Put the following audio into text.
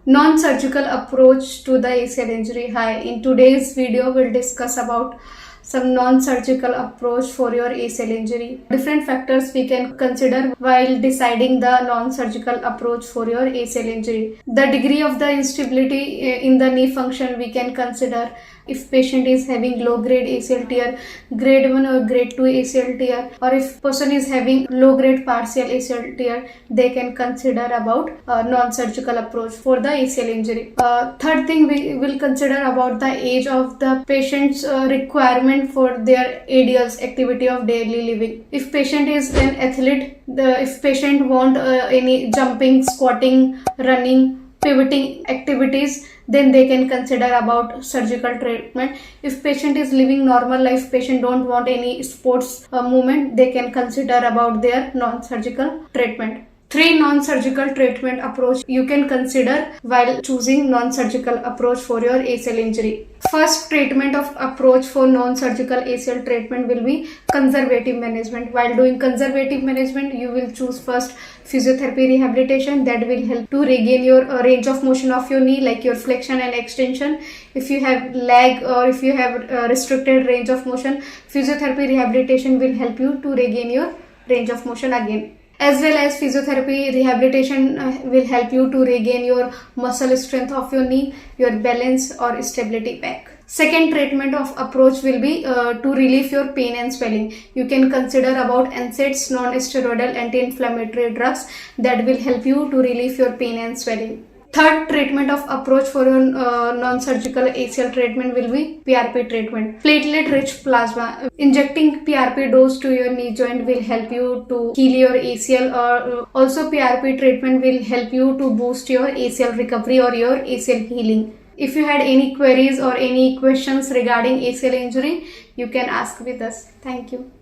Non-surgical approach to the ACL injury. Hi, in today's video we'll discuss about some non-surgical approach for your ACL injury. Different factors we can consider while deciding the non-surgical approach for your ACL injury. The degree of the instability in the knee function we can consider. If patient is having low grade ACL tear, grade 1 or grade 2 ACL tear, or if person is having low grade partial ACL tear, they can consider about non-surgical approach for the ACL injury. Third thing we will consider about the age of the patient's requirement for their ADLs, activity of daily living. If patient is an athlete, if patient want any jumping, squatting, running, pivoting activities, then they can consider about surgical treatment. If patient is living normal life, patient don't want any sports movement, they can consider about their non-surgical treatment. 3 non-surgical treatment approach you can consider while choosing non-surgical approach for your ACL injury. First treatment of approach for non-surgical ACL treatment will be conservative management. While doing conservative management, you will choose first physiotherapy rehabilitation that will help to regain your range of motion of your knee, like your flexion and extension. If you have lag or if you have restricted range of motion, physiotherapy rehabilitation will help you to regain your range of motion again. As well as physiotherapy rehabilitation will help you to regain your muscle strength of your knee, your balance or stability back. Second treatment of approach will be to relieve your pain and swelling. You can consider about NSAIDs, non-steroidal anti-inflammatory drugs that will help you to relieve your pain and swelling. Third treatment of approach for your non-surgical ACL treatment will be PRP treatment. Platelet-rich plasma. Injecting PRP dose to your knee joint will help you to heal your ACL, or also PRP treatment will help you to boost your ACL recovery or your ACL healing. If you had any queries or any questions regarding ACL injury, you can ask with us. Thank you.